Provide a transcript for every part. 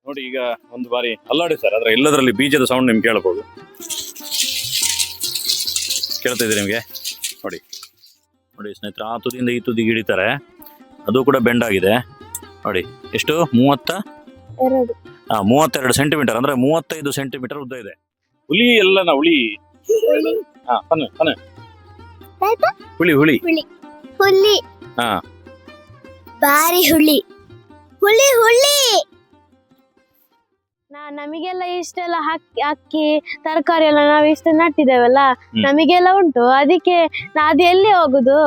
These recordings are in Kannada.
ನೋಡಿ ಈಗ ಒಂದು ಬಾರಿ ಅಲ್ಲಾಡಿ ಸರ್, ಅದರ ಎಲ್ಲದರಲ್ಲಿ ಬೀಜದ ಸೌಂಡ್ ನಿಮ್ಗೆ ಕೇಳಬಹುದು. ಕೇಳ್ತಾ ಇದೆ ನಿಮಗೆ? ನೋಡಿ ನೋಡಿ ಸ್ನೇಹಿತರೆ, ಆ ತುದಿಯಿಂದ ಈ ತುದಿಗೆ ಹಿಡಿತಾರೆ. ಅದು ಕೂಡ ಬೆಂಡ್ ಆಗಿದೆ ನೋಡಿ. ಎಷ್ಟು? 32 ಸೆಂಟಿಮೀಟರ್, ಅಂದ್ರೆ 35 ಸೆಂಟಿಮೀಟರ್ ಉದ್ದ ಇದೆ. ಹುಲಿ ಎಲ್ಲನ ಹುಲಿ. ಹಾ, ಹುಲಿ ಹುಲಿ ಹುಲಿ. ಹಾ, ಬಾರಿ ಹುಲಿ. ಹುಲಿ ಹುಲಿ. ನಮಗೆಲ್ಲ ಇಷ್ಟೆಲ್ಲ ಅಕ್ಕಿ ತರಕಾರಿ ಎಲ್ಲ ನಾವು ಇಷ್ಟು ನಟ್ಟಿದ್ದೇವಲ್ಲ, ನಮಗೆಲ್ಲ ಉಂಟು. ಅದಕ್ಕೆ ಅದು ಎಲ್ಲಿ ಹೋಗುದು?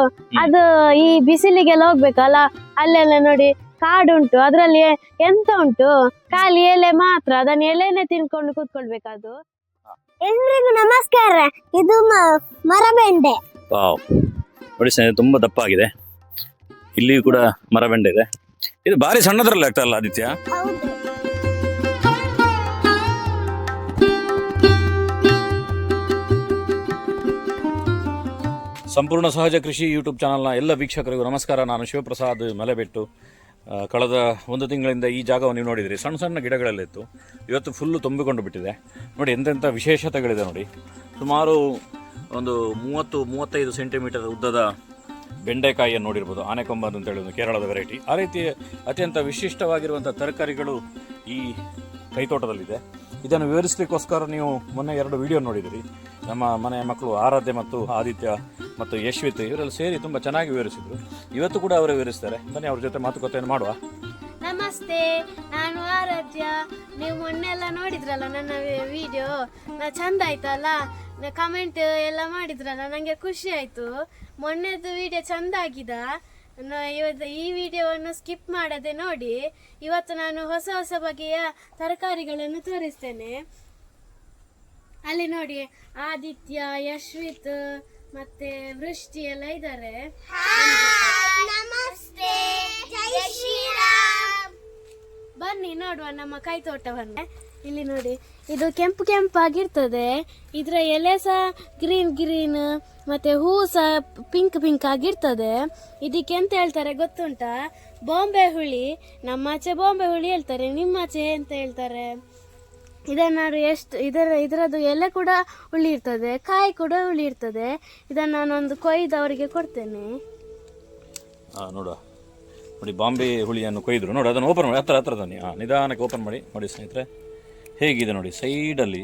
ಅದು ಈ ಬಿಸಿಲಿಗೆಲ್ಲ ಹೋಗ್ಬೇಕಲ್ಲ. ಅಲ್ಲೆಲ್ಲ ನೋಡಿ ಕಾಡುಂಟು, ಅದ್ರಲ್ಲಿ ಎಂತ ಉಂಟು? ಖಾಲಿ ಎಲೆ ಮಾತ್ರ, ಅದನ್ನ ಎಲೆನೆ ತಿನ್ಕೊಂಡು ಕೂತ್ಕೊಳ್ಬೇಕದು. ಎಲ್ರಿಗೂ ನಮಸ್ಕಾರ. ಇದು ಮರಬೆಂಡೆ. ನೋಡಿ ಸ್ನೇಹಿತರೆ, ತುಂಬಾ ದಪ್ಪ ಆಗಿದೆ. ಇಲ್ಲಿ ಕೂಡ ಮರಬೆಂಡೆ ಇದೆ. ಇದು ಬಾರಿ ಸಣ್ಣದ್ರಲ್ಲಿ ಆಗ್ತಲ್ಲ ಆದಿತ್ಯ? ಸಂಪೂರ್ಣ ಸಹಜ ಕೃಷಿ ಯೂಟ್ಯೂಬ್ ಚಾನಲ್ನ ಎಲ್ಲ ವೀಕ್ಷಕರಿಗೂ ನಮಸ್ಕಾರ. ನಾನು ಶಿವಪ್ರಸಾದ್ ಮಲೆಬೆಟ್ಟು. ಕಳೆದ ಒಂದು ತಿಂಗಳಿಂದ ಈ ಜಾಗವನ್ನು ನೀವು ನೋಡಿದಿರಿ, ಸಣ್ಣ ಸಣ್ಣ ಗಿಡಗಳೆಲ್ಲ ಇತ್ತು. ಇವತ್ತು ಫುಲ್ಲು ತುಂಬಿಕೊಂಡು ಬಿಟ್ಟಿದೆ. ನೋಡಿ ಎಂತೆಂಥ ವಿಶೇಷತೆಗಳಿದೆ ನೋಡಿ. ಸುಮಾರು ಒಂದು 30-35 ಸೆಂಟಿಮೀಟರ್ ಉದ್ದದ ಬೆಂಡೆಕಾಯಿಯನ್ನು ನೋಡಿರ್ಬೋದು. ಆನೆಕೊಂಬ ಅಂತ ಹೇಳೋದು ಕೇರಳದ ವೆರೈಟಿ. ಆ ರೀತಿ ಅತ್ಯಂತ ವಿಶಿಷ್ಟವಾಗಿರುವಂಥ ತರಕಾರಿಗಳು ಈ ಕೈತೋಟದಲ್ಲಿದೆ. ಇದನ್ನು ವಿವರಿಸಲಿಕ್ಕೋಸ್ಕರ ನೀವು ಮೊನ್ನೆ 2 ವಿಡಿಯೋ ನೋಡಿದಿರಿ. ನಮ್ಮ ಮನೆಯ ಮಕ್ಕಳು ಆರಾಧ್ಯ ಮತ್ತು ಆದಿತ್ಯ ಮತ್ತು ಯಶ್ವಿತ್ ಇವರೆಲ್ಲ ಸೇರಿ ತುಂಬ ಚೆನ್ನಾಗಿ ವಿವರಿಸಿದರು. ಇವತ್ತು ಕೂಡ ಅವರು ವಿವರಿಸ್ತಾರೆ. ಬನ್ನಿ ಅವ್ರ ಜೊತೆ ಮಾತುಕತೆಯನ್ನು ಮಾಡುವ. ನಮಸ್ತೆ, ನಾನು ಆರಾಧ್ಯ. ನೀವು ಮೊನ್ನೆ ಎಲ್ಲ ನೋಡಿದ್ರಲ್ಲ ನನ್ನ ವಿಡಿಯೋ, ಚಂದ ಆಯ್ತಲ್ಲ, ಕಮೆಂಟ್ ಎಲ್ಲ ಮಾಡಿದ್ರಲ್ಲ, ನನಗೆ ಖುಷಿ ಆಯಿತು. ಮೊನ್ನೆದು ವಿಡಿಯೋ ಚಂದ ಆಗಿದ. ಇವತ್ತು ಈ ವಿಡಿಯೋವನ್ನು ಸ್ಕಿಪ್ ಮಾಡದೆ ನೋಡಿ. ಇವತ್ತು ನಾನು ಹೊಸ ಹೊಸ ಬಗೆಯ ತರಕಾರಿಗಳನ್ನು ತೋರಿಸ್ತೇನೆ. ಅಲ್ಲಿ ನೋಡಿ, ಆದಿತ್ಯ, ಯಶ್ವಿತ್ ಮತ್ತೆ ವೃಷ್ಟಿ ಎಲ್ಲ ಇದ್ದಾರೆ. ಬನ್ನಿ ನೋಡುವ ನಮ್ಮ ಕೈತೋಟವನ್ನು. ಇಲ್ಲಿ ನೋಡಿ, ಇದು ಕೆಂಪು ಕೆಂಪಾಗಿರ್ತದೆ. ಇದರ ಎಲೆ ಸಹ ಗ್ರೀನ್ ಗ್ರೀನ್, ಮತ್ತೆ ಹೂ ಸಹ ಪಿಂಕ್ ಪಿಂಕ್ ಆಗಿರ್ತದೆ. ಇದಕ್ಕೆ ಎಂತ ಹೇಳ್ತಾರೆ ಗೊತ್ತುಂಟಾ? ಬಾಂಬೆ ಹುಳಿ. ನಮ್ಮಾಚೆ ಬಾಂಬೆ ಹುಳಿ ಹೇಳ್ತಾರೆ, ನಿಮ್ಮಾಚೆ ಎಂತ ಹೇಳ್ತಾರೆ? ಇದನ್ನು ಎಷ್ಟು ಇದರದ್ದು ಎಲೆ ಕೂಡ ಹುಳಿ ಇರ್ತದೆ, ಕಾಯಿ ಕೂಡ ಹುಳಿ ಇರ್ತದೆ. ಇದನ್ನು ನಾನೊಂದು ಕೊಯ್ದು ಅವರಿಗೆ ಕೊಡ್ತೇನೆ. ನೋಡುವ ನೋಡಿ, ಬಾಂಬೆ ಹುಳಿಯನ್ನು ಕೊಯ್ದರು ನೋಡಿ. ಅದನ್ನು ಓಪನ್ ಮಾಡಿ, ಹತ್ರ ಬನ್ನಿ. ನಿಧಾನಕ್ಕೆ ಓಪನ್ ಮಾಡಿ ನೋಡಿ ಸ್ನೇಹಿತರೆ, ಹೇಗಿದೆ ನೋಡಿ. ಸೈಡಲ್ಲಿ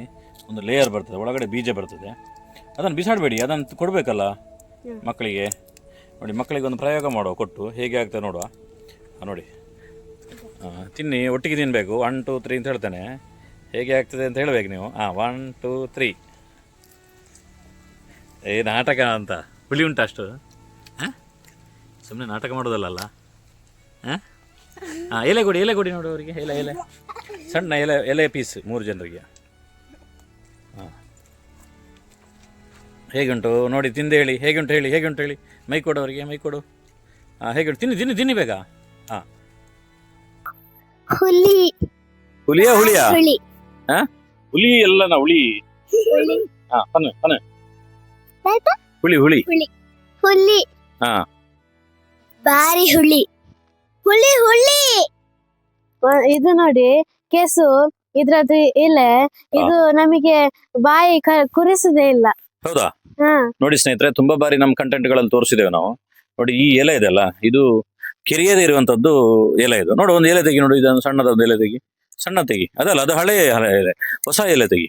ಒಂದು ಲೇಯರ್ ಬರ್ತದೆ, ಒಳಗಡೆ ಬೀಜ ಬರ್ತದೆ. ಅದನ್ನು ಬಿಸಾಡಬೇಡಿ, ಅದನ್ನು ಕೊಡಬೇಕಲ್ಲ ಮಕ್ಕಳಿಗೆ. ನೋಡಿ, ಮಕ್ಕಳಿಗೆ ಒಂದು ಪ್ರಯೋಗ ಮಾಡುವ, ಕೊಟ್ಟು ಹೇಗೆ ಆಗ್ತದೆ ನೋಡುವ. ನೋಡಿ, ತಿನ್ನಿ, ಒಟ್ಟಿಗೆ ತಿನ್ನಬೇಕು. 1 2 3 ಅಂತ ಹೇಳ್ತಾನೆ. ಹೇಗೆ ಆಗ್ತದೆ ಅಂತ ಹೇಳಬೇಕು ನೀವು. 1 2 3. ನಾಟಕ ಅಂತ ಹುಳಿ ಉಂಟು ಅಷ್ಟು? ಸುಮ್ಮನೆ ನಾಟಕ ಮಾಡೋದಲ್ಲ. ಎಲೆ ಕೊಡಿ ನೋಡು ಅವರಿಗೆ. ಎಲೆ ಸಣ್ಣ ಎಲೆ ಪೀಸ್ 3 ಜನರಿಗೆ. ಹೇಗುಂಟು ನೋಡಿ, ತಿಂದು ಹೇಳಿ ಹೇಗುಂಟು ಹೇಳಿ. ಮೈ ಕೊಡು ಅವರಿಗೆ, ಮೈ ಕೊಡು. ಹೇಗುಂಟು? ತಿನ್ನಿ ಬೇಗ. ಹುಲಿಯಾ ಹುಲಿ ಎಲ್ಲನ ಹುಳಿ. ಹುಳಿ ಬಾರಿ ಹುಳಿ. ಇದು ನೋಡಿ ಕೆಸು, ಇದ್ರದ್ದು ಎಲೆ. ಇದು ನಮಗೆ ಬಾಯಿ ಕುರಿಸುದೇ ಇಲ್ಲ. ಹೌದಾ? ನೋಡಿ ಸ್ನೇಹಿತರೆ, ತುಂಬಾ ಬಾರಿ ನಮ್ಮ ಕಂಟೆಂಟ್ಗಳಲ್ಲಿ ತೋರಿಸಿದ್ದೇವೆ ನಾವು. ನೋಡಿ, ಈ ಎಲೆ ಇದೆಲ್ಲ, ಇದು ಕೆರಿಯದೇ ಇರುವಂತದ್ದು ಎಲೆ. ಇದು ನೋಡು, ಒಂದು ಎಲೆ ತೆಗಿ ನೋಡಿ. ಇದನ್ನು ಸಣ್ಣದೊಂದು ಎಲೆ ತೆಗಿ, ಸಣ್ಣ ತೆಗಿ. ಅದಲ್ಲ, ಅದು ಹಳೆ ಎಲೆ, ಹೊಸ ಎಲೆ ತೆಗಿ.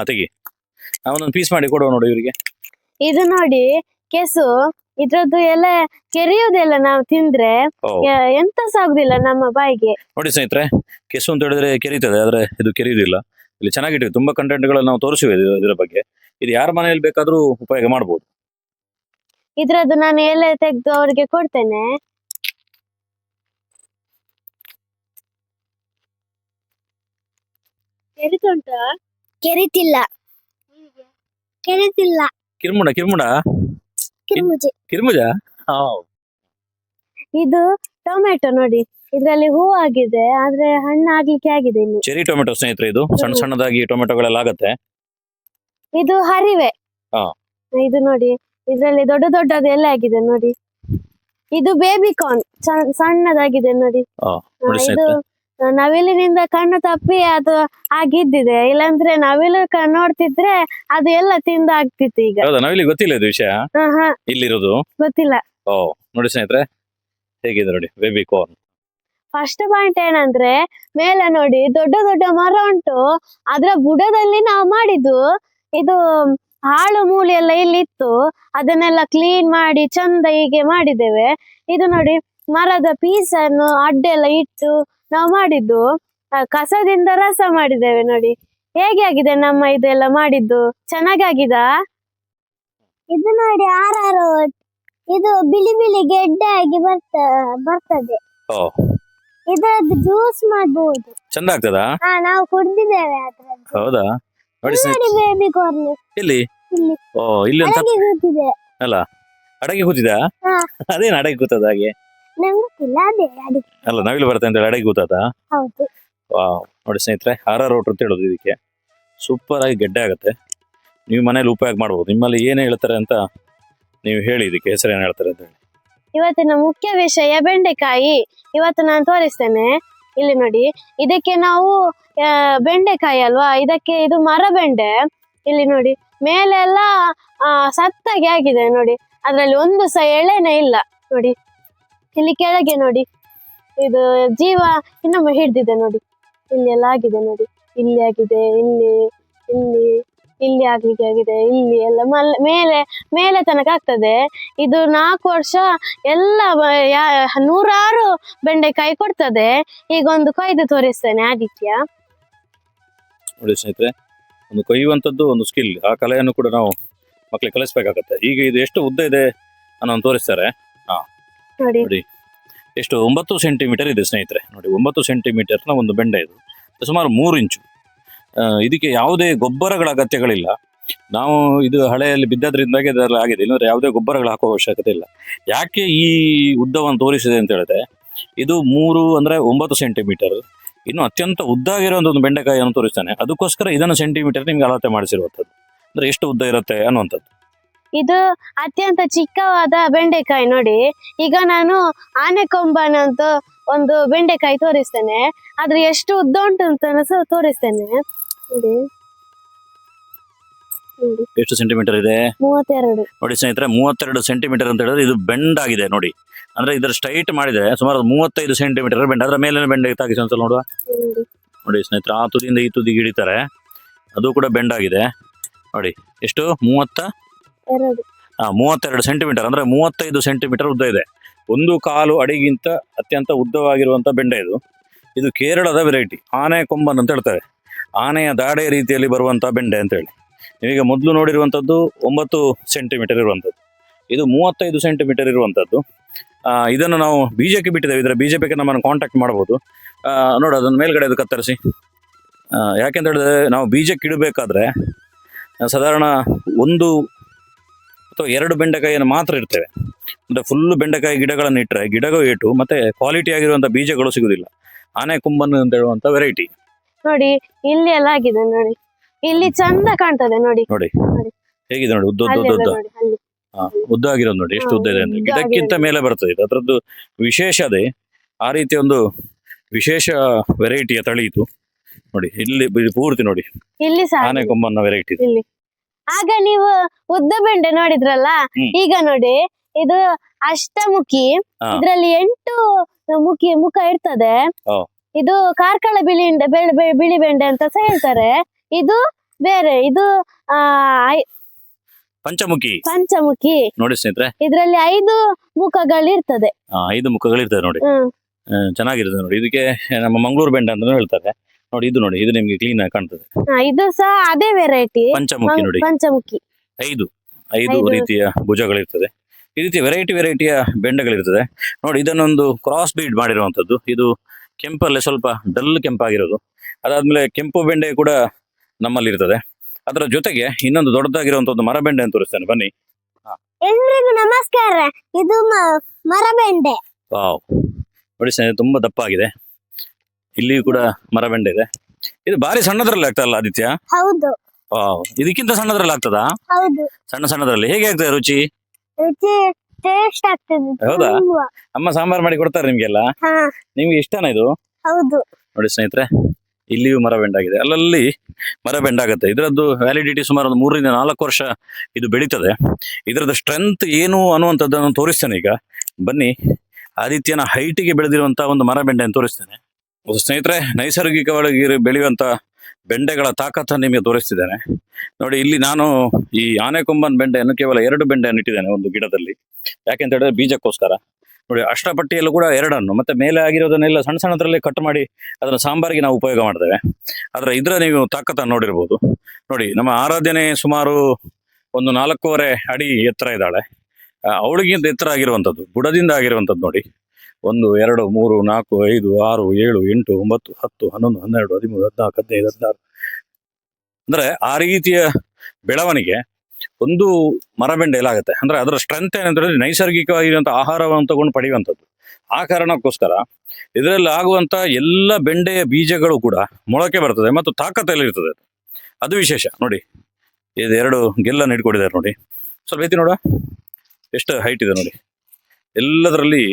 ತೆಗಿ. ಒಂದೊಂದು ಪೀಸ್ ಮಾಡಿ ಕೊಡುವ ನೋಡಿ ಇವರಿಗೆ. ಇದು ನೋಡಿ ಕೆಸು, ಇದ್ರದ್ದು ಎಲೆ ಕೆರಿಯುವುದಿಲ್ಲ. ನಾವು ತಿಂದ್ರೆ ಎಂತ ಸಾಗುದಿಲ್ಲ ನಮ್ಮ ಬಾಯಿಗೆ. ನೋಡಿ ಸ್ನೇಹಿತರೆ, ಕೆಸು ಅಂತ ಹೇಳಿದ್ರೆ ಕೆರೀತದೆ, ಆದ್ರೆ ಇದು ಕೆರಿಯುವುದಿಲ್ಲ. ಇಲ್ಲಿ ಚೆನ್ನಾಗಿಟ್ಟಿದೆ, ತುಂಬಾ ಕಂಟೆಂಟ್ಗಳನ್ನು ನಾವು ತೋರಿಸಿವೆ ಇದರ ಬಗ್ಗೆ. ಇದು ಯಾರ ಮನೆಯಲ್ಲಿ ಬೇಕಾದ್ರೂ ಉಪಯೋಗ ಮಾಡಬಹುದು. ಇದ್ರದ್ದು ನಾನು ಎಲೆ ತೆಗೆದು ಅವರಿಗೆ ಕೊಡ್ತೇನೆ. ಕೆರಿತುಂಟಾ? ಕೆರಿತಿಲ್ಲ. ಕಿರ್ಮುಜ. ಇದು ಟೊಮೆಟೊ ನೋಡಿ, ಇದ್ರಲ್ಲಿ ಹೂ ಆಗಿದೆ, ಆದ್ರೆ ಹಣ್ಣು ಆಗ್ಲಿಕ್ಕೆ ಆಗಿದೆ ಇನ್ನು. ಚೆರಿ ಟೊಮೆಟೊ ಸ್ನೇಹಿತರೆ, ಇದು ಸಣ್ಣದಾಗಿ ಟೊಮೆಟೊಗಳೆಲ್ಲ ಆಗತ್ತೆ. ಇದು ಹರಿವೆ. ಇದು ನೋಡಿ, ಇದ್ರಲ್ಲಿ ದೊಡ್ಡದು ಎಲ್ಲ ಆಗಿದೆ ನೋಡಿ. ಇದು ಬೇಬಿ ಕಾರ್ನ್, ಸಣ್ಣದಾಗಿದೆ ನೋಡಿ. ಇದು ನವಿಲಿನಿಂದ ಕಣ್ಣು ತಪ್ಪಿ ಅದು ಆಗಿದ್ದಿದೆ, ಇಲ್ಲಾಂದ್ರೆ ನವಿಲು ನೋಡ್ತಿದ್ರೆ ಅದು ಎಲ್ಲ ತಿಂದಾಗ್ತಿತ್ತು ಈಗ. ಹೌದಾ, ನಾವಿಲ್ಲಿ ಗೊತ್ತಿಲ್ಲ ಇದು ವಿಷಯ ಹಾ ಹಾ ಇಲ್ಲಿರೋದು. ಗೊತ್ತಿಲ್ಲ. ಓ ನೋಡಿ ಸ್ನೇಹಿತರೆ, ಹೇಗಿದೆ ನೋಡಿ ಬೇಬಿ ಕಾರ್ನ್. ಫಸ್ಟ್ ಪಾಯಿಂಟ್ ಏನಂದ್ರೆ, ಮೇಲೆ ನೋಡಿ ದೊಡ್ಡ ದೊಡ್ಡ ಮರ ಉಂಟು, ಅದ್ರ ಬುಡದಲ್ಲಿ ನಾವು ಮಾಡಿದ್ದು ಇದು ಹಾಳು ಮೂಲೆ ಎಲ್ಲ ಇಲ್ಲಿ ಇತ್ತು, ಅದನ್ನೆಲ್ಲ ಕ್ಲೀನ್ ಮಾಡಿ ಚಂದ ಹೀಗೆ ಮಾಡಿದ್ದೇವೆ. ಇದು ನೋಡಿ ಮರದ ಪೀಸ್ ಅನ್ನು ಅಡ್ಡೆಲ್ಲ ಇಟ್ಟು ನಾವು ಮಾಡಿದ್ದು, ಕಸದಿಂದ ರಸ ಮಾಡಿದ್ದೇವೆ. ನೋಡಿ ಹೇಗೆ ಆಗಿದೆ ನಮ್ಮ ಇದೆಲ್ಲ ಮಾಡಿದ್ದು, ಚೆನ್ನಾಗಾಗಿದ. ಇದು ನೋಡಿ ಆರಾರು ಇದು ಬಿಳಿ ಬಿಳಿ ಗೆಡ್ಡೆ ಆಗಿ ಬರ್ತದೆ. ಓ ಇದ್ರದ್ದು ಜ್ಯೂಸ್ ಮಾಡಬಹುದು. ಚಂದ ಆಗ್ತದಾ? ನಾವು ಕುಡ್ದಿದ್ದೇವೆ ಅದ್ರದ್ದು. ಹೌದಾ, ನೋಡಿ ನೋಡಿ ಬೇಬಿ ಕಾರ್ನ್ ಇಲ್ಲಿ. ಇಲ್ಲಿ ಓ ಇಲ್ಲಿ ಅಂತ ಅಡಗಿ ಕೂತಿದೆ. ಅಲ್ಲ, ಅಡಗಿ ಕೂತಿದ? ಹಾ. ಅದೇನು ಅಡಗಿ ಕೂತದ ಹಾಗೆ? ನಂಗೆ ಗೊತ್ತಿಲ್ಲ, ಅದೇ ಅಡಗಿ. ಅಲ್ಲ, ನವಿಲು ಬರ್ತದೆ ಅಂತ ಹೇಳಿ ಅಡಗಿ ಕೂತದ? ಹೌದು. ವಾವ್, ನೋಡಿ ಸ್ನೇಹಿತರೆ, RR ಅಂತ ಹೇಳೋದು ಇದಕ್ಕೆ. ಸೂಪರ್ ಆಗಿ ಗೆಡ್ಡೆ ಆಗುತ್ತೆ. ನೀವು ಮನೇಲಿ ಉಪಯೋಗ ಮಾಡ್ಬೋದು. ನಿಮ್ಮಲ್ಲಿ ಏನೇ ಹೇಳ್ತಾರೆ ಅಂತ ನೀವು ಹೇಳಿ, ಇದಕ್ಕೆ ಹೆಸರು ಏನು ಹೇಳ್ತಾರೆ ಅಂತ ಹೇಳಿ. ಇವತ್ತಿನ ಮುಖ್ಯ ವಿಷಯ ಬೆಂಡೆಕಾಯಿ. ಇವತ್ತು ನಾನು ತೋರಿಸ್ತೇನೆ. ಇಲ್ಲಿ ನೋಡಿ, ಇದಕ್ಕೆ ನಾವು ಬೆಂಡೆಕಾಯಿ ಅಲ್ವಾ, ಇದಕ್ಕೆ ಇದು ಮರ ಬೆಂಡೆ. ಇಲ್ಲಿ ನೋಡಿ ಮೇಲೆ ಎಲ್ಲ ಸತ್ತಾಗಿ ಆಗಿದೆ ನೋಡಿ, ಅದ್ರಲ್ಲಿ ಒಂದು ಸಹ ಎಳೆನೇ ಇಲ್ಲ ನೋಡಿ. ಇಲ್ಲಿ ಕೆಳಗೆ ನೋಡಿ, ಇದು ಜೀವ ಇನ್ನೊಮ್ಮೆ ಹಿಡ್ದಿದೆ ನೋಡಿ, ಇಲ್ಲಿ ಎಲ್ಲ ಆಗಿದೆ ನೋಡಿ. ಇಲ್ಲಿ ಆಗಿದೆ, ಇಲ್ಲಿ ಇಲ್ಲಿ ಇಲ್ಲಿ ಆಗ್ಲಿಕ್ಕೆ ಆಗಿದೆ, ಇಲ್ಲಿ ಎಲ್ಲ ಮೇಲೆ ಮೇಲೆ ತನಕ ಆಗ್ತದೆ. ಇದು 4 ವರ್ಷ ಎಲ್ಲ ನೂರಾರು ಬೆಂಡೆಕಾಯಿ ಕೊಡ್ತದೆ. ಈಗ ಒಂದು ಕೊಯ್ದು ತೋರಿಸ್ತೇನೆ ಆದಿತ್ಯ. ನೋಡಿ ಸ್ನೇಹಿತರೆ, ಒಂದು ಕೊಯ್ಯುವಂಥದ್ದು ಒಂದು ಸ್ಕಿಲ್, ಆ ಕಲೆಯನ್ನು ಕೂಡ ನಾವು ಮಕ್ಕಳಿಗೆ ಕಲಿಸ್ಬೇಕಾಗತ್ತೆ. ಈಗ ಇದು ಎಷ್ಟು ಉದ್ದ ಇದೆ ಅನ್ನೋ ತೋರಿಸ್ತಾರೆ. ನೋಡಿ ನೋಡಿ ಎಷ್ಟು 9 ಸೆಂಟಿಮೀಟರ್ ಇದೆ ಸ್ನೇಹಿತರೆ. ನೋಡಿ 9 ಸೆಂಟಿಮೀಟರ್ನ ಒಂದು ಬೆಂಡೆ ಇದು, ಸುಮಾರು 3 ಇಂಚು. ಇದಕ್ಕೆ ಯಾವುದೇ ಗೊಬ್ಬರಗಳ ಅಗತ್ಯಗಳಿಲ್ಲ. ನಾವು ಇದು ಹಳೆಯಲ್ಲಿ ಬಿದ್ದದ್ರಿಂದಾಗಿ ಅದೆಲ್ಲ ಆಗಿದೆ, ಇಲ್ಲಂದ್ರೆ ಯಾವುದೇ ಗೊಬ್ಬರಗಳು ಹಾಕುವ ಅವಶ್ಯಕತೆ ಇಲ್ಲ. ಯಾಕೆ ಈ ಉದ್ದವನ್ನು ತೋರಿಸಿದೆ ಅಂತ ಹೇಳಿದ್ರೆ, ಇದು 3 ಅಂದ್ರೆ 9 ಸೆಂಟಿಮೀಟರ್, ಇನ್ನು ಅತ್ಯಂತ ಉದ್ದ ಆಗಿರೋ ಒಂದು ಬೆಂಡೆಕಾಯಿಯನ್ನು ತೋರಿಸ್ತಾನೆ. ಅದಕ್ಕೋಸ್ಕರ ಇದನ್ನು ಸೆಂಟಿಮೀಟರ್ ನಿಮ್ಗೆ ಅಳತೆ ಮಾಡಿಸಿರುವಂಥದ್ದು, ಅಂದ್ರೆ ಎಷ್ಟು ಉದ್ದ ಇರುತ್ತೆ ಅನ್ನುವಂಥದ್ದು. ಇದು ಅತ್ಯಂತ ಚಿಕ್ಕವಾದ ಬೆಂಡೆಕಾಯಿ. ನೋಡಿ ಈಗ ನಾನು ಆನೆಕೊಂಬನ ಅಂತ ಒಂದು ಬೆಂಡೆಕಾಯಿ ತೋರಿಸ್ತೇನೆ, ಆದ್ರೆ ಎಷ್ಟು ಉದ್ದ ಉಂಟು ಅಂತ ತೋರಿಸ್ತೇನೆ. ನೋಡಿ ಎಷ್ಟು ಸೆಂಟಿಮೀಟರ್ ಇದೆ? 32. ನೋಡಿ ಸ್ನೇಹಿತರೆ, 32 ಸೆಂಟಿಮೀಟರ್ ಅಂತ ಹೇಳಿದ್ರೆ ಇದು ಬೆಂಡ್ ಆಗಿದೆ ನೋಡಿ. ಅಂದ್ರೆ ಇದರ ಸ್ಟ್ರೈಟ್ ಮಾಡಿದ್ರೆ ಸುಮಾರು 35 ಸೆಂಟಿಮೀಟರ್ ಬೆಂಡ್. ಅದರ ಮೇಲಿನ ಬೆಂಡ್ ತಾಗಿಸಿ ಒಂದ್ಸಲ ನೋಡುವ. ನೋಡಿ ಸ್ನೇಹಿತರೆ, ಆ ತುದಿಯಿಂದ ಈ ತುದಿಗೆ ಹಿಡಿತಾರೆ, ಅದು ಕೂಡ ಬೆಂಡ್ ಆಗಿದೆ ನೋಡಿ. ಎಷ್ಟು? 32 ಸೆಂಟಿಮೀಟರ್, ಅಂದ್ರೆ 35 ಸೆಂಟಿಮೀಟರ್ ಉದ್ದ ಇದೆ. 1/4 ಅಡಿಗಿಂತ ಅತ್ಯಂತ ಉದ್ದವಾಗಿರುವಂತ ಬೆಂಡೆ ಇದು. ಇದು ಕೇರಳದ ವೆರೈಟಿ, ಆನೆ ಕೊಂಬನ್ ಅಂತ ಹೇಳ್ತಾರೆ. ಆನೆಯ ದಾಡೆ ರೀತಿಯಲ್ಲಿ ಬರುವಂತ ಬೆಂಡೆ ಅಂತ ಹೇಳಿ. ನೀವೀಗ ಮೊದಲು ನೋಡಿರುವಂಥದ್ದು 9 ಸೆಂಟಿಮೀಟರ್ ಇರುವಂಥದ್ದು, ಇದು 35 ಸೆಂಟಿಮೀಟರ್ ಇರುವಂಥದ್ದು. ಇದನ್ನು ನಾವು ಬೀಜಕ್ಕೆ ಬಿಟ್ಟಿದ್ದೇವೆ. ಇದರ ಬೀಜ ಬೇಕಾದ್ರೆ ನಮ್ಮನ್ನು ಕಾಂಟ್ಯಾಕ್ಟ್ ಮಾಡ್ಬೋದು. ನೋಡಿ ಅದನ್ನು ಮೇಲ್ಗಡೆ ಅದು ಕತ್ತರಿಸಿ. ಯಾಕೆಂತ ಹೇಳಿದ್ರೆ, ನಾವು ಬೀಜಕ್ಕೆ ಇಡಬೇಕಾದ್ರೆ ಸಾಧಾರಣ 1 ಅಥವಾ 2 ಬೆಂಡೆಕಾಯಿಯನ್ನು ಮಾತ್ರ ಇಡ್ತೇವೆ. ಅಂದರೆ ಫುಲ್ಲು ಬೆಂಡೆಕಾಯಿ ಗಿಡಗಳನ್ನು ಇಟ್ಟರೆ ಗಿಡಗಳು ಏಟು, ಮತ್ತೆ ಕ್ವಾಲಿಟಿ ಆಗಿರುವಂಥ ಬೀಜಗಳು ಸಿಗುವುದಿಲ್ಲ. ಆನೆ ಕುಂಬನ್ ಅಂತ ಹೇಳುವಂಥ ವೆರೈಟಿ. ನೋಡಿ ಇಲ್ಲಿ ಎಲ್ಲ ಆಗಿದೆ ನೋಡಿ, ಇಲ್ಲಿ ಚಂದ ಕಾಣ್ತದೆ ನೋಡಿ. ನೋಡಿ ಹೇಗಿದೆ ನೋಡಿ, ಉದ್ದ ಉದ್ದ ಉದ್ದ ಉದ್ದ ಆಗಿರೋದು ನೋಡಿ, ಎಷ್ಟು ಉದ್ದ ಇದೆ ಅಂದ್ರೆ ಗಿಡಕ್ಕಿಂತ ಮೇಲೆ ಬರ್ತದೆ ಇದು. ಅದರದ್ದು ವಿಶೇಷ ಅದೇ, ಆ ರೀತಿ ಒಂದು ವಿಶೇಷ ವೆರೈಟಿಯ ತಳಿ ಇದು. ನೋಡಿ ಇಲ್ಲಿ ಪೂರ್ತಿ ನೋಡಿ, ಇಲ್ಲಿ ಆನೆ ಕೊಂಬನ್ನ ವೆರೈಟಿ. ಇಲ್ಲಿ ಆಗ ನೀವು ಉದ್ದ ಬೆಂಡೆ ನೋಡಿದ್ರಲ್ಲ, ಈಗ ನೋಡಿ ಇದು ಅಷ್ಟಮುಖಿ. ಇದ್ರಲ್ಲಿ 8 ಮುಖ ಇರ್ತದೆ. ಇದು ಕಾರ್ಕಳ ಬಿಳಿ ಬೆಂಡೆ ಅಂತ ಸಹ ಹೇಳ್ತಾರೆ. ಇದು ಬೇರೆ, ಇದು ಪಂಚಮುಖಿ ನೋಡಿ ಸ್ನೇಹಿತರೆ, ಇದ್ರಲ್ಲಿ 5 ಮುಖಗಳಿರ್ತದೆ. 5 ಮುಖಗಳಿರ್ತದೆ ನೋಡಿ, ಚೆನ್ನಾಗಿರ್ತದೆ ನೋಡಿ. ಇದಕ್ಕೆ ನಮ್ಮ ಮಂಗಳೂರು ಬೆಂಡೆ ಅಂತ ಹೇಳ್ತಾರೆ ನೋಡಿ. ಇದು ನೋಡಿ, ಇದು ನಿಮ್ಗೆ ಕ್ಲೀನ್ ಆಗಿ ಕಾಣ್ತದೆ. ಇದು ಸಹ ಅದೇ ವೆರೈಟಿ, ಪಂಚಮುಖಿ ನೋಡಿ. ಪಂಚಮುಖಿ 5 ರೀತಿಯ ಭುಜಗಳಿರ್ತದೆ. ಈ ರೀತಿ ವೆರೈಟಿಯ ಬೆಂಡೆಗಳಿರ್ತದೆ ನೋಡಿ. ಇದನ್ನೊಂದು ಕ್ರಾಸ್ ಬೀಡ್ ಮಾಡಿರುವಂತದ್ದು. ಇದು ಕೆಂಪಲ್ಲೇ ಸ್ವಲ್ಪ ಡಲ್ ಕೆಂಪಾಗಿರೋದು. ಅದಾದ್ಮೇಲೆ ಕೆಂಪು ಬೆಂಡೆ ಕೂಡ ನಮ್ಮಲ್ಲಿ ಇರ್ತದೆ. ಅದರ ಜೊತೆಗೆ ಇನ್ನೊಂದು ದೊಡ್ಡದಾಗಿರುವಂತ ಒಂದು ಮರ ಬೆಂಡೆ ಅಂತ ತೋರಿಸ್ತೇನೆ, ಬನ್ನಿ. ಎಲ್ರಿಗೂ ನಮಸ್ಕಾರ, ಇದು ಮರ ಬೆಂಡೆ. ವಾವ್, ನೋಡಿ ಸ್ನೇಹಿತರೆ, ತುಂಬಾ ದಪ್ಪ ಆಗಿದೆ. ಇಲ್ಲಿಯೂ ಕೂಡ ಮರ ಬೆಂಡೆ ಇದೆ. ಇದು ಬಾರಿ ಸಣ್ಣದ್ರಲ್ಲಿ ಆಗ್ತದಲ್ಲ ಆದಿತ್ಯ? ಹೌದು. ವಾವ್, ಇದಕ್ಕಿಂತ ಸಣ್ಣದ್ರಲ್ಲಿ ಆಗ್ತದಾ? ಹೌದು. ಸಣ್ಣದ್ರಲ್ಲಿ ಹೇಗೆ ಆಗ್ತದೆ ರುಚಿ? ಟೇಸ್ಟ್ ಆಗ್ತದೆ. ಹೌದಾ? ಅಮ್ಮ ಸಾಂಬಾರ್ ಮಾಡಿ ಕೊಡ್ತಾರೆ ನಿಮ್ಗೆಲ್ಲ? ನಿಮ್ಗೆ ಇಷ್ಟನಾ ಇದು? ಹೌದು. ನೋಡಿ ಸ್ನೇಹಿತರೆ, ಇಲ್ಲಿಯೂ ಮರ ಬೆಂಡಾಗಿದೆ, ಅಲ್ಲಲ್ಲಿ ಮರ ಬೆಂಡಾಗುತ್ತೆ. ಇದರದ್ದು ವ್ಯಾಲಿಡಿಟಿ ಸುಮಾರು ಒಂದು 3 ರಿಂದ 4 ವರ್ಷ ಇದು ಬೆಳೀತದೆ. ಇದರದ್ದು ಸ್ಟ್ರೆಂತ್ ಏನು ಅನ್ನುವಂಥದ್ದನ್ನು ತೋರಿಸ್ತೇನೆ ಈಗ. ಬನ್ನಿ, ಆದಿತ್ಯನ ಹೈಟಿಗೆ ಬೆಳೆದಿರುವಂಥ ಒಂದು ಮರ ಬೆಂಡೆಯನ್ನು ತೋರಿಸ್ತೇನೆ. ಸ್ನೇಹಿತರೆ, ನೈಸರ್ಗಿಕವಾಗಿ ಬೆಳೆಯುವಂಥ ಬೆಂಡೆಗಳ ತಾಕತ್ತನ್ನು ನಿಮಗೆ ತೋರಿಸ್ತಿದ್ದೇನೆ. ನೋಡಿ, ಇಲ್ಲಿ ನಾನು ಈ ಆನೆಕೊಂಬನ್ ಬೆಂಡೆಯನ್ನು ಕೇವಲ 2 ಬೆಂಡೆಯನ್ನು ಇಟ್ಟಿದ್ದೇನೆ ಒಂದು ಗಿಡದಲ್ಲಿ. ಯಾಕೆಂತ ಹೇಳಿದ್ರೆ ಬೀಜಕ್ಕೋಸ್ಕರ. ನೋಡಿ, ಅಷ್ಟಪಟ್ಟಿಯಲ್ಲೂ ಕೂಡ 2 ಮತ್ತೆ ಮೇಲೆ ಆಗಿರೋದನ್ನೆಲ್ಲ ಸಣ್ಣ ಸಣ್ಣದ್ರಲ್ಲಿ ಕಟ್ ಮಾಡಿ ಅದನ್ನು ಸಾಂಬಾರಿಗೆ ನಾವು ಉಪಯೋಗ ಮಾಡ್ತೇವೆ. ಆದರೆ ಇದರ ನೀವು ತಾಕತ್ತನ್ನು ನೋಡಿರ್ಬೋದು. ನೋಡಿ, ನಮ್ಮ ಆರಾಧ್ಯನೆ ಸುಮಾರು ಒಂದು 4.5 ಅಡಿ ಎತ್ತರ ಇದ್ದಾಳೆ. ಅವಳಿಗಿಂತ ಎತ್ತರ ಆಗಿರುವಂಥದ್ದು, ಬುಡದಿಂದ ಆಗಿರುವಂಥದ್ದು. ನೋಡಿ, 1 2 3 4 5 6 7 8 9 10 11 12 13 14 15 16 ಅಂದ್ರೆ ಆ ರೀತಿಯ ಬೆಳವಣಿಗೆ ಒಂದು ಮರಬೆಂಡೆ ಆಗುತ್ತೆ. ಅಂದ್ರೆ ಅದರ ಸ್ಟ್ರೆಂತ್ ಏನಂದ್ರೆ ನೈಸರ್ಗಿಕವಾಗಿರುವಂಥ ಆಹಾರವನ್ನು ತಗೊಂಡು ಪಡೆಯುವಂಥದ್ದು. ಆ ಕಾರಣಕ್ಕೋಸ್ಕರ ಇದರಲ್ಲಿ ಆಗುವಂಥ ಎಲ್ಲ ಬೆಂಡೆಯ ಬೀಜಗಳು ಕೂಡ ಮೊಳಕೆ ಬರ್ತದೆ ಮತ್ತು ತಾಕತ್ತಲ್ಲಿ ಇರ್ತದೆ. ಅದು ವಿಶೇಷ. ನೋಡಿ, ಇದು 2 ಗೆಲ್ಲನ್ನು ಇಟ್ಕೊಂಡಿದ್ದಾರೆ. ನೋಡಿ, ಸ್ವಲ್ಪ ಎತ್ತಿ ನೋಡುವ, ಎಷ್ಟು ಹೈಟ್ ಇದೆ ನೋಡಿ. ಎಲ್ಲದರಲ್ಲಿ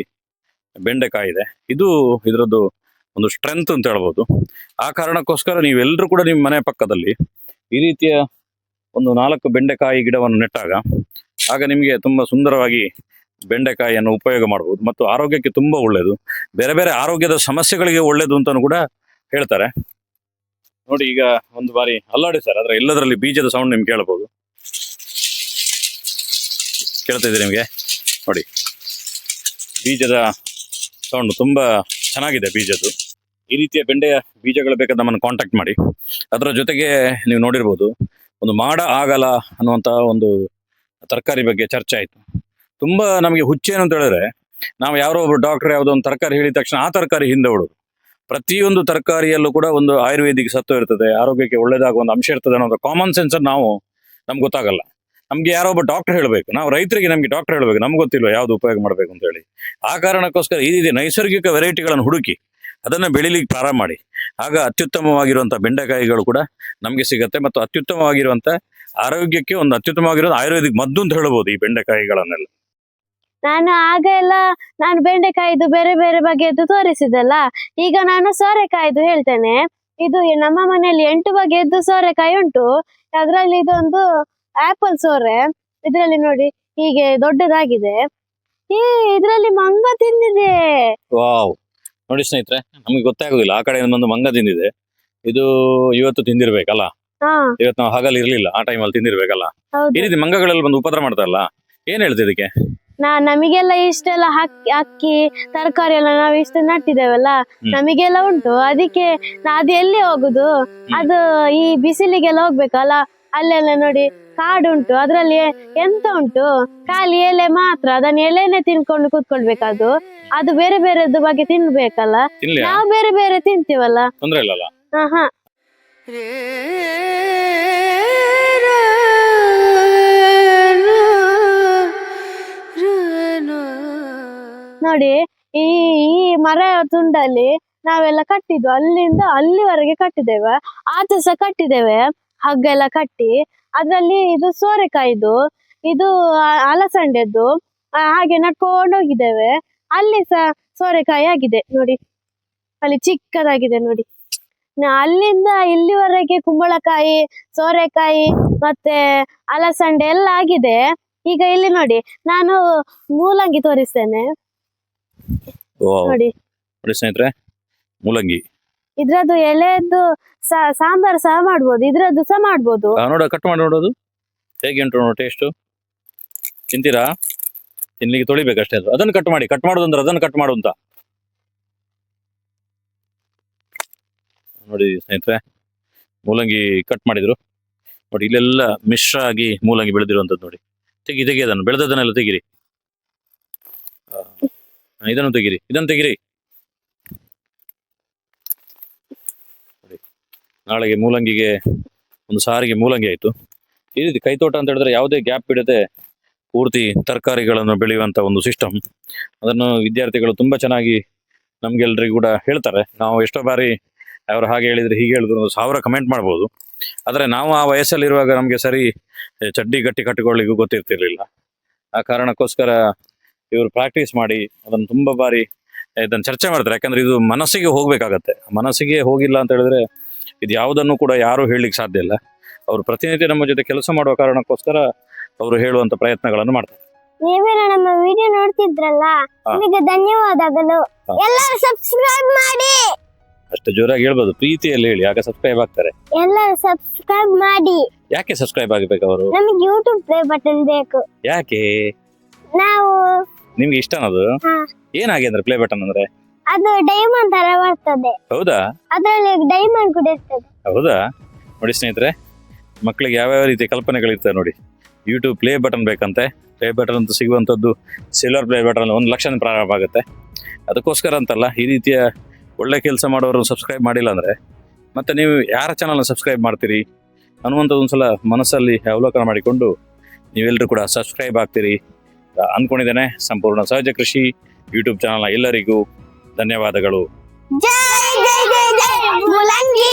ಬೆಂಡೆಕಾಯಿ ಇದೆ. ಇದು ಇದರದ್ದು ಒಂದು ಸ್ಟ್ರೆಂತ್ ಅಂತ ಹೇಳ್ಬೋದು. ಆ ಕಾರಣಕ್ಕೋಸ್ಕರ ನೀವೆಲ್ಲರೂ ಕೂಡ ನಿಮ್ಮ ಮನೆ ಪಕ್ಕದಲ್ಲಿ ಈ ರೀತಿಯ ಒಂದು 4 ಬೆಂಡೆಕಾಯಿ ಗಿಡವನ್ನು ನೆಟ್ಟಾಗ ಆಗ ನಿಮಗೆ ತುಂಬ ಸುಂದರವಾಗಿ ಬೆಂಡೆಕಾಯಿಯನ್ನು ಉಪಯೋಗ ಮಾಡ್ಬೋದು ಮತ್ತು ಆರೋಗ್ಯಕ್ಕೆ ತುಂಬ ಒಳ್ಳೆಯದು. ಬೇರೆ ಬೇರೆ ಆರೋಗ್ಯದ ಸಮಸ್ಯೆಗಳಿಗೆ ಒಳ್ಳೆಯದು ಅಂತಲೂ ಕೂಡ ಹೇಳ್ತಾರೆ. ನೋಡಿ, ಈಗ ಒಂದು ಬಾರಿ ಅಲ್ಲಾಡಿಸ್ತಾರೆ, ಆದರೆ ಎಲ್ಲದರಲ್ಲಿ ಬೀಜದ ಸೌಂಡ್ ನಿಮ್ಗೆ ಕೇಳ್ಬೋದು. ಕೇಳ್ತಿದೆ ನಿಮಗೆ? ನೋಡಿ, ಬೀಜದ ಸೌಂಡ್ ತುಂಬ ಚೆನ್ನಾಗಿದೆ ಬೀಜದ್ದು. ಈ ರೀತಿಯ ಬೆಂಡೆಯ ಬೀಜಗಳು ಬೇಕಾದ್ರೆ ನಮ್ಮನ್ನು ಕಾಂಟ್ಯಾಕ್ಟ್ ಮಾಡಿ. ಅದರ ಜೊತೆಗೆ ನೀವು ನೋಡಿರ್ಬೋದು, ಒಂದು ಮಾಡ ಆಗಲ ಅನ್ನುವಂಥ ಒಂದು ತರಕಾರಿ ಬಗ್ಗೆ ಚರ್ಚೆ ಆಯಿತು. ತುಂಬ ನಮಗೆ ಹುಚ್ಚೇನು ಅಂತ ಹೇಳಿದ್ರೆ, ನಾವು ಯಾರೋ ಒಬ್ಬರು ಡಾಕ್ಟರ್ ಯಾವುದೋ ಒಂದು ತರಕಾರಿ ಹೇಳಿದ ತಕ್ಷಣ ಆ ತರಕಾರಿ ಹಿಂದೆ ಓಡೋದು. ಪ್ರತಿಯೊಂದು ತರಕಾರಿಯಲ್ಲೂ ಕೂಡ ಒಂದು ಆಯುರ್ವೇದಿಕ್ ಸತ್ವ ಇರ್ತದೆ, ಆರೋಗ್ಯಕ್ಕೆ ಒಳ್ಳೆಯದಾಗುವ ಒಂದು ಅಂಶ ಇರ್ತದೆ ಅನ್ನೋ ಕಾಮನ್ ಸೆನ್ಸ್ ನಾವು ನಮ್ಗೆ ಗೊತ್ತಾಗಲ್ಲ. ನಮ್ಗೆ ಯಾರೋ ಒಬ್ಬ ಡಾಕ್ಟರ್ ಹೇಳಬೇಕು, ನಾವು ರೈತರಿಗೆ ನಮಗೆ ಡಾಕ್ಟರ್ ಹೇಳಬೇಕು, ನಮ್ಗೆ ಗೊತ್ತಿಲ್ಲ ಯಾವ್ದು ಉಪಯೋಗ ಮಾಡಬೇಕು ಅಂತ ಹೇಳಿ. ಆ ಕಾರಣಕ್ಕೋಸ್ಕರ ಈ ರೀತಿ ನೈಸರ್ಗಿಕ ವೆರೈಟಿಗಳನ್ನು ಹುಡುಕಿ ಅದನ್ನು ಬೆಳಿಲಿಕ್ಕೆ ಪ್ರಾರಂಭ ಮಾಡಿ. ಆಗ ಅತ್ಯುತ್ತಮವಾಗಿರುವಂಥ ಬೆಂಡೆಕಾಯಿಗಳು ಕೂಡ ನಮಗೆ ಸಿಗುತ್ತೆ ಮತ್ತು ಅತ್ಯುತ್ತಮವಾಗಿರುವಂಥ ಆರೋಗ್ಯಕ್ಕೆ ಒಂದು ಅತ್ಯುತ್ತಮವಾಗಿರೋ ಆಯುರ್ವೇದಿಕ್ ಮದ್ದು ಅಂತ ಹೇಳ್ಬೋದು ಈ ಬೆಂಡೆಕಾಯಿಗಳನ್ನೆಲ್ಲ. ನಾನು ಬೆಂಡೆಕಾಯಿದು ಬೇರೆ ಬೇರೆ ಬಗೆಯದ್ದು ತೋರಿಸಿದಲ್ಲ, ಈಗ ನಾನು ಸೋರೆಕಾಯಿದು ಹೇಳ್ತೇನೆ. ಇದು ನಮ್ಮ ಮನೆಯಲ್ಲಿ 8 ಬಗೆಯದ್ದು ಸೋರೆಕಾಯಿ ಉಂಟು. ಅದರಲ್ಲಿ ಇದೊಂದು ಆಪಲ್ ಸೋರೆ. ಇದರಲ್ಲಿ ನೋಡಿ ಹೀಗೆ ದೊಡ್ಡದಾಗಿದೆ. ಇದರಲ್ಲಿ ಮಂಗ ತಿಂದಿದೆ. ವಾವ್! ನೋಡಿ ಸ್ನೇಹಿತರೆ, ನಮ್ಗೆ ಗೊತ್ತೇ ಆಗುದಿಲ್ಲ, ಆ ಕಡೆ ಒಂದು ಮಂಗ ತಿಂದಿದೆ. ಇದು ಇವತ್ತು ತಿಂದಿರ್ಬೇಕಲ್ಲ, ಇವತ್ತು ನಾವು ಹಗಲು ಇರ್ಲಿಲ್ಲ, ಆ ಟೈಮಲ್ಲಿ ತಿಂದಿರ್ಬೇಕಲ್ಲ. ಈ ರೀತಿ ಮಂಗಗಳೆಲ್ಲ ಬಂದು ಉಪದ್ರ ಮಾಡ್ತಾರಲ್ಲ, ಏನ್ ಹೇಳ್ತೀವಿ ಇದಕ್ಕೆ? ನಮಿಗೆಲ್ಲ ಇಷ್ಟೆಲ್ಲ ಅಕ್ಕಿ ತರಕಾರಿ ಎಲ್ಲ ನಾವು ಇಷ್ಟು ನಟ್ಟಿದ್ದೇವಲ್ಲ, ನಮಿಗೆಲ್ಲ ಉಂಟು. ಅದಕ್ಕೆ ಅದು ಎಲ್ಲಿ ಹೋಗುದು? ಅದು ಈ ಬಿಸಿಲಿಗೆಲ್ಲ ಹೋಗ್ಬೇಕಲ್ಲ. ಅಲ್ಲೆಲ್ಲ ನೋಡಿ ಕಾಡುಂಟು, ಅದ್ರಲ್ಲಿ ಎಂತ ಉಂಟು? ಖಾಲಿ ಎಲೆ ಮಾತ್ರ. ಅದನ್ನ ಎಲೆನೆ ತಿನ್ಕೊಂಡು ಕೂತ್ಕೊಳ್ಬೇಕದು. ಅದು ಬೇರೆ ಬೇರೆದ್ದು ಬಗ್ಗೆ ತಿನ್ಬೇಕಲ್ಲ. ನಾವು ಬೇರೆ ಬೇರೆ ತಿಂತೀವಲ್ಲ, ತೊಂದ್ರೆ ಇಲ್ಲಲ್ಲ. ಹಾ. ನೋಡಿ, ಈ ಮರ ತುಂಡಲ್ಲಿ ನಾವೆಲ್ಲ ಕಟ್ಟಿದ್ವು. ಅಲ್ಲಿಂದ ಅಲ್ಲಿವರೆಗೆ ಕಟ್ಟಿದ್ದೇವೆ. ಆಚೆ ಸಹ ಕಟ್ಟಿದ್ದೇವೆ, ಹಗ್ಗ ಎಲ್ಲ ಕಟ್ಟಿ. ಅದ್ರಲ್ಲಿ ಇದು ಸೋರೆಕಾಯಿದು, ಇದು ಅಲಸಂಡೆದ್ದು ಹಾಗೆ ನಡ್ಕೊಂಡು ಹೋಗಿದ್ದೇವೆ. ಅಲ್ಲಿ ಸಹ ಸೋರೆಕಾಯಿ ಆಗಿದೆ ನೋಡಿ, ಅಲ್ಲಿ ಚಿಕ್ಕದಾಗಿದೆ ನೋಡಿ. ಅಲ್ಲಿಂದ ಇಲ್ಲಿವರೆಗೆ ಕುಂಬಳಕಾಯಿ, ಸೋರೆಕಾಯಿ ಮತ್ತೆ ಅಲಸಂಡೆ ಎಲ್ಲ ಆಗಿದೆ. ಈಗ ಇಲ್ಲಿ ನೋಡಿ, ನಾನು ಮೂಲಂಗಿ ತೋರಿಸ್ತೇನೆ. ನೋಡಿ ಸ್ನೇಹಿತರೆ, ಮೂಲಂಗಿ ಇದ್ರದ್ದು ಎಲೆದ್ದು ಸಾಂಬಾರ್ ಸಹ ಮಾಡ್ಬೋದು, ಇದ್ರದ್ದು ಸಹ ಮಾಡ್ಬೋದು. ನೋಡ, ಕಟ್ ಮಾಡಿ ನೋಡೋದು ಹೇಗೆ ಉಂಟು ಟೇಸ್ಟ್. ತಿಂತೀರಾ? ತಿನ್ಲಿಕ್ಕೆ ತೊಳಿಬೇಕಷ್ಟೇ. ಅದನ್ನು ಕಟ್ ಮಾಡೋದಂದ್ರೆ ಅದನ್ನು ಕಟ್ ಮಾಡು ಅಂತ ನೋಡಿ ಸ್ನೇಹಿತರೆ. ಮೂಲಂಗಿ ಕಟ್ ಮಾಡಿದ್ರು ನೋಡಿ. ಇಲ್ಲೆಲ್ಲ ಮಿಶ್ರ ಆಗಿ ಮೂಲಂಗಿ ಬೆಳೆದಿರುವಂಥದ್ದು ನೋಡಿ. ತೆಗಿ ಅದನ್ನು, ಬೆಳೆದದನ್ನೆಲ್ಲ ತೆಗಿರಿ. ಇದನ್ನು ತೆಗಿರಿ, ಇದನ್ನು ತೆಗಿರಿ. ನಾಳೆಗೆ ಮೂಲಂಗಿಗೆ ಒಂದು ಸಾರಿಗೆ ಮೂಲಂಗಿ ಆಯಿತು. ಈ ರೀತಿ ಕೈತೋಟ ಅಂತ ಹೇಳಿದ್ರೆ ಯಾವುದೇ ಗ್ಯಾಪ್ ಬಿಡದೆ ಪೂರ್ತಿ ತರಕಾರಿಗಳನ್ನು ಬೆಳೆಯುವಂಥ ಒಂದು ಸಿಸ್ಟಮ್. ಅದನ್ನು ವಿದ್ಯಾರ್ಥಿಗಳು ತುಂಬ ಚೆನ್ನಾಗಿ ನಮಗೆಲ್ಲರಿಗೂ ಕೂಡ ಹೇಳ್ತಾರೆ. ನಾವು ಎಷ್ಟೋ ಬಾರಿ ಅವರು ಹಾಗೆ ಹೇಳಿದರೆ ಹೀಗೆ ಹೇಳಿದ್ರು 1000 ಕಮೆಂಟ್ ಮಾಡ್ಬೋದು. ಆದರೆ ನಾವು ಆ ವಯಸ್ಸಲ್ಲಿರುವಾಗ ನಮಗೆ ಸರಿ ಚಡ್ಡಿ ಗಟ್ಟಿ ಕಟ್ಟಿಕೊಳ್ಳಿಗೂ ಗೊತ್ತಿರ್ತಿರ್ಲಿಲ್ಲ. ಆ ಕಾರಣಕ್ಕೋಸ್ಕರ ಇವರು ಪ್ರಾಕ್ಟೀಸ್ ಮಾಡಿ ಅದನ್ನು ತುಂಬ ಬಾರಿ ಇದನ್ನು ಚರ್ಚೆ ಮಾಡ್ತಾರೆ. ಯಾಕಂದ್ರೆ ಇದು ಮನಸ್ಸಿಗೆ ಹೋಗ್ಬೇಕಾಗತ್ತೆ. ಮನಸ್ಸಿಗೆ ಹೋಗಿಲ್ಲ ಅಂತ ಹೇಳಿದ್ರೆ ಇದು ಯಾವುದನ್ನು ಕೂಡ ಯಾರು ಹೇಳಲಿಕ್ಕೆ ಸಾಧ್ಯ ಇಲ್ಲ. ಅವರು ಪ್ರತಿನಿತ್ಯ ನಮ್ಮ ಜೊತೆ ಕೆಲಸ ಮಾಡುವ ಕಾರಣಕ್ಕೋಸ್ಕರ ಅವರು ಹೇಳುವಂತ ಪ್ರಯತ್ನಗಳನ್ನು ಮಾಡ್ತಾರೆ. ನೀವೇನ ನಮ್ಮ ವಿಡಿಯೋ ನೋಡ್ತಿದ್ರಲ್ಲ, ನಿಮಗೆ ಧನ್ಯವಾದಗಳು. ಎಲ್ಲರೂ ಸಬ್ಸ್ಕ್ರೈಬ್ ಮಾಡಿ. ಅಷ್ಟು ಜೋರಾಗಿ ಹೇಳ್ಬೋದು, ಪ್ರೀತಿಯಲ್ಲಿ ಹೇಳಿ, ಆಗ ಸಬ್ಸ್ಕ್ರೈಬ್ ಆಗ್ತಾರೆ. ಎಲ್ಲರೂ ಸಬ್ಸ್ಕ್ರೈಬ್ ಮಾಡಿ. ಯಾಕೆ ಸಬ್ಸ್ಕ್ರೈಬ್ ಆಗಬೇಕು ಅವರು? ನಮಗೆ ಯೂಟ್ಯೂಬ್ ಪ್ಲೇ ಬಟನ್ ಬೇಕು. ಯಾಕೆ? ನಾವು ನಿಮ್ಗೆ ಇಷ್ಟನದು? ಏನಾಗಿ ಅಂದ್ರೆ ಪ್ಲೇ ಬಟನ್ ಅಂದ್ರೆ ಅದು ಡೈಮಂಡ್ ತರ ಬರ್ತದೆ. ಹೌದಾ? ಅದರಲ್ಲಿ ಡೈಮಂಡ್ ಕೂಡ ಇರ್ತದೆ. ಹೌದಾ? ನೋಡಿ ಸ್ನೇಹಿತರೆ, ಮಕ್ಕಳಿಗೆ ಯಾವ್ಯಾವ ರೀತಿಯ ಕಲ್ಪನೆಗಳಿರ್ತವೆ ನೋಡಿ. ಯೂಟ್ಯೂಬ್ ಪ್ಲೇ ಬಟನ್ ಬೇಕಂತೆ. ಪ್ಲೇ ಬಟನ್ ಅಂತ ಸಿಗುವಂಥದ್ದು ಸಿಲ್ವರ್ ಪ್ಲೇ ಬಟನ್ 1 ಲಕ್ಷ ಪ್ರಾರಂಭ ಆಗುತ್ತೆ. ಅದಕ್ಕೋಸ್ಕರ ಅಂತಲ್ಲ, ಈ ರೀತಿಯ ಒಳ್ಳೆ ಕೆಲಸ ಮಾಡೋರು ಸಬ್ಸ್ಕ್ರೈಬ್ ಮಾಡಿಲ್ಲ ಅಂದರೆ ಮತ್ತೆ ನೀವು ಯಾರ ಚಾನಲ್ನ ಸಬ್ಸ್ಕ್ರೈಬ್ ಮಾಡ್ತೀರಿ ಅನ್ನುವಂಥದ್ದು ಒಂದ್ಸಲ ಮನಸ್ಸಲ್ಲಿ ಅವಲೋಕನ ಮಾಡಿಕೊಂಡು ನೀವೆಲ್ಲರೂ ಕೂಡ ಸಬ್ಸ್ಕ್ರೈಬ್ ಆಗ್ತೀರಿ ಅಂದ್ಕೊಂಡಿದ್ದೇನೆ. ಸಂಪೂರ್ಣ ಸಹಜ ಕೃಷಿ ಯೂಟ್ಯೂಬ್ ಚಾನಲ್ನ ಎಲ್ಲರಿಗೂ ಧನ್ಯವಾದಗಳು. ಜೈ ಜೈ ಜೈ ಜೈ ಮುಲಂಗಿ.